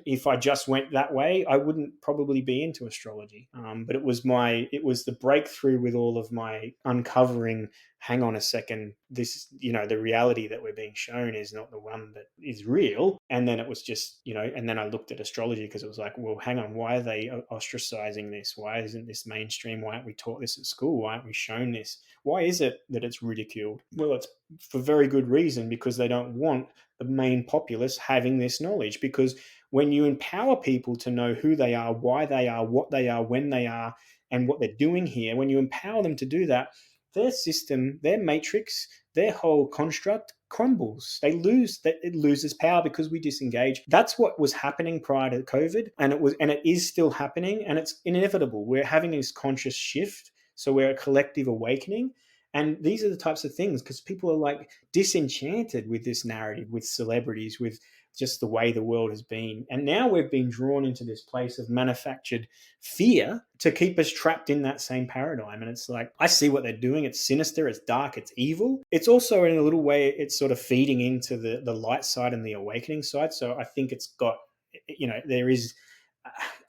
if I just went that way, I wouldn't probably be into astrology. But it was the breakthrough with all of my uncovering. Hang on a second, this, the reality that we're being shown is not the one that is real. And then it was just, and then I looked at astrology because it was like, well, hang on, why are they ostracizing this? Why isn't this mainstream? Why aren't we taught this at school? Why aren't we shown this? Why is it that it's ridiculed? Well, it's for very good reason, because they don't want the main populace having this knowledge. Because when you empower people to know who they are, why they are, what they are, when they are, and what they're doing here, when you empower them to do that, their system, their matrix, their whole construct crumbles. It loses power because we disengage. That's what was happening prior to COVID, and it is still happening, and it's inevitable. We're having this conscious shift, so we're a collective awakening. And these are the types of things, because people are like disenchanted with this narrative, with celebrities, with just the way the world has been. And now we've been drawn into this place of manufactured fear to keep us trapped in that same paradigm. And it's like, I see what they're doing. It's sinister, it's dark, it's evil. It's also, in a little way, it's sort of feeding into the light side and the awakening side. So I think it's got, there is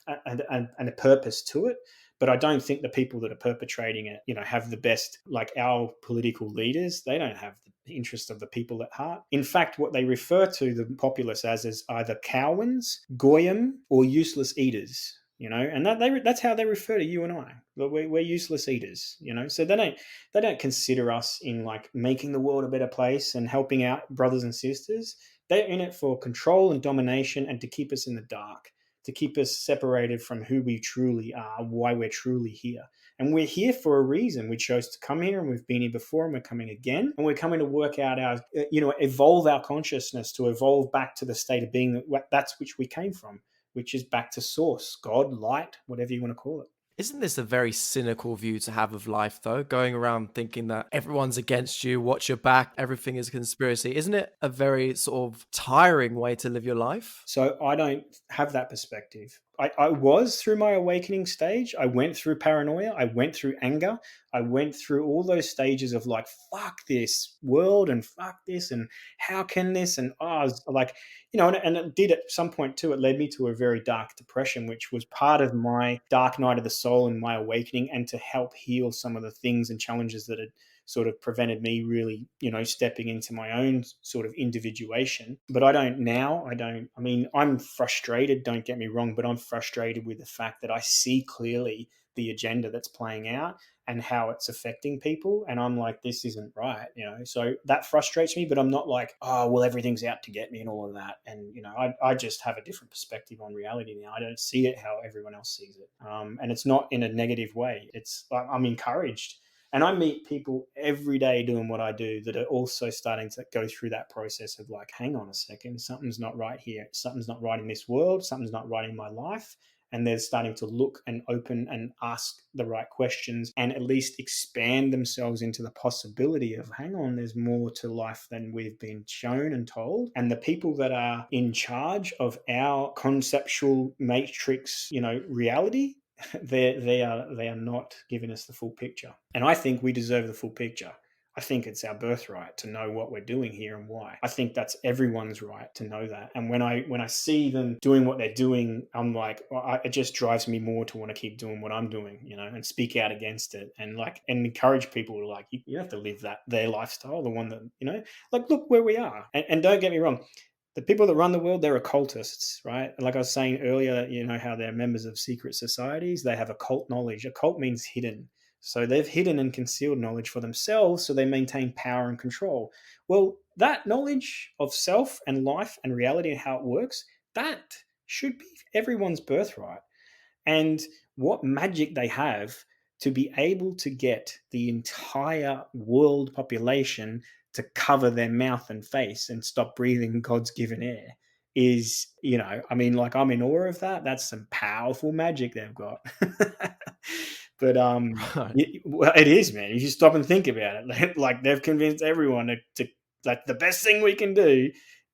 a purpose to it. But I don't think the people that are perpetrating it, have the best, like our political leaders. They don't have the interest of the people at heart. In fact, what they refer to the populace as is either cowens, goyim, or useless eaters. And that's how they refer to you and I. We're useless eaters. So they don't consider us in like making the world a better place and helping out brothers and sisters. They're in it for control and domination and to keep us in the dark, to keep us separated from who we truly are, why we're truly here. And we're here for a reason. We chose to come here, and we've been here before, and we're coming again. And we're coming to work out evolve our consciousness to evolve back to the state of being that's which we came from, which is back to source, God, light, whatever you want to call it. Isn't this a very cynical view to have of life, though? Going around thinking that everyone's against you, watch your back, everything is a conspiracy. Isn't it a very sort of tiring way to live your life? So I don't have that perspective. I was through my awakening stage. I went through paranoia. I went through anger. I went through all those stages of like, fuck this world and fuck this and how can this? And I was like, and it did at some point too. It led me to a very dark depression, which was part of my dark night of the soul and my awakening, and to help heal some of the things and challenges that had sort of prevented me really, stepping into my own sort of individuation. But I'm frustrated, don't get me wrong, but I'm frustrated with the fact that I see clearly the agenda that's playing out and how it's affecting people. And I'm like, this isn't right, so that frustrates me, but I'm not like, oh, well, everything's out to get me and all of that. And, I just have a different perspective on reality now. I don't see it how everyone else sees it. And it's not in a negative way. I'm encouraged. And I meet people every day doing what I do that are also starting to go through that process of like, hang on a second, something's not right here. Something's not right in this world. Something's not right in my life. And they're starting to look and open and ask the right questions and at least expand themselves into the possibility of, hang on, there's more to life than we've been shown and told. And the people that are in charge of our conceptual matrix, reality, they are not giving us the full picture. And I think we deserve the full picture. I think it's our birthright to know what we're doing here and why. I think that's everyone's right to know that. And when I see them doing what they're doing, I'm like, it just drives me more to want to keep doing what I'm doing, and speak out against it and encourage people to like, you have to live their lifestyle, the one that, look where we are. And don't get me wrong. The people that run the world, they're occultists, right? Like I was saying earlier, how they're members of secret societies. They have occult knowledge. Occult means hidden. So they've hidden and concealed knowledge for themselves, so they maintain power and control. Well, that knowledge of self and life and reality and how it works, that should be everyone's birthright. And what magic they have to be able to get the entire world population to cover their mouth and face and stop breathing God's given air is, I'm in awe of that. That's some powerful magic they've got. But it is, man. If you stop and think about it, like they've convinced everyone to like the best thing we can do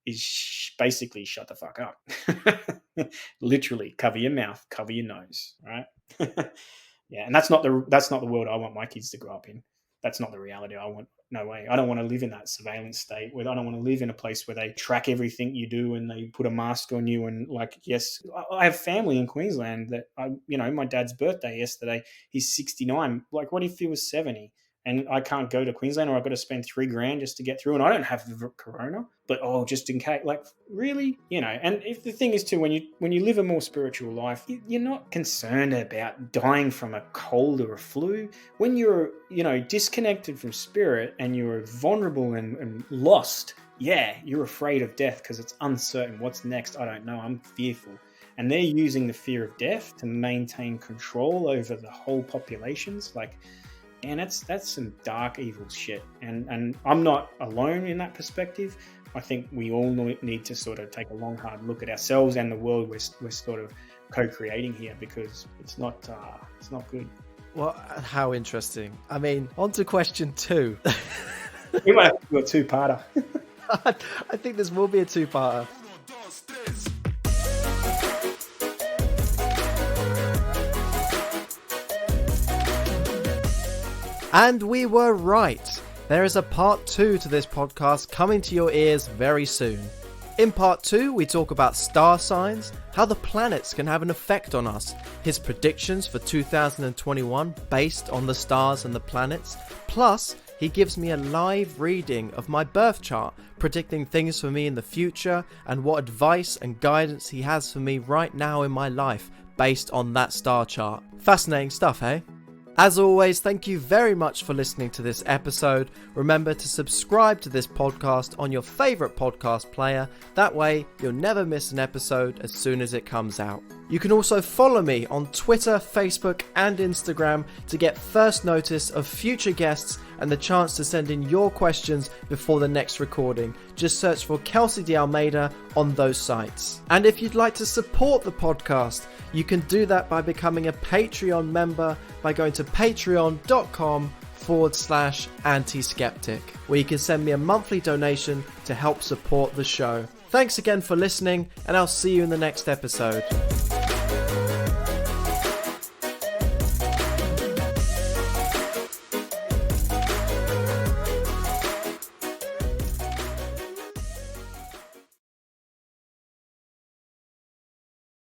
is basically shut the fuck up. Literally, cover your mouth, cover your nose, right? Yeah, and that's not the world I want my kids to grow up in. That's not the reality I want. No way. I don't want to live in that surveillance state. I don't want to live in a place where they track everything you do and they put a mask on you. And yes, I have family in Queensland that my dad's birthday yesterday. He's 69. Like, what if he was 70? And I can't go to Queensland, or I've got to spend $3,000 just to get through. And I don't have the corona, but just in case, really, And if the thing is too, when you live a more spiritual life, you're not concerned about dying from a cold or a flu. When you're, disconnected from spirit and you're vulnerable and lost, yeah, you're afraid of death because it's uncertain. What's next? I don't know. I'm fearful. And they're using the fear of death to maintain control over the whole populations. And that's some dark, evil shit. And I'm not alone in that perspective. I think we all need to sort of take a long, hard look at ourselves and the world we're sort of co-creating here, because it's not good. Well, how interesting. I mean, on to question 2. We might have to do a 2-parter. I think this will be a 2-parter. And we were right. There is a part 2 to this podcast coming to your ears very soon. In part 2, we talk about star signs, how the planets can have an effect on us, his predictions for 2021 based on the stars and the planets, plus he gives me a live reading of my birth chart, predicting things for me in the future and what advice and guidance he has for me right now in my life based on that star chart. Fascinating stuff, eh? As always, thank you very much for listening to this episode. Remember to subscribe to this podcast on your favourite podcast player. That way, you'll never miss an episode as soon as it comes out. You can also follow me on Twitter, Facebook and Instagram to get first notice of future guests and the chance to send in your questions before the next recording. Just search for Kelsey De Almeida on those sites. And if you'd like to support the podcast, you can do that by becoming a Patreon member by going to patreon.com/anti-skeptic, where you can send me a monthly donation to help support the show. Thanks again for listening, and I'll see you in the next episode.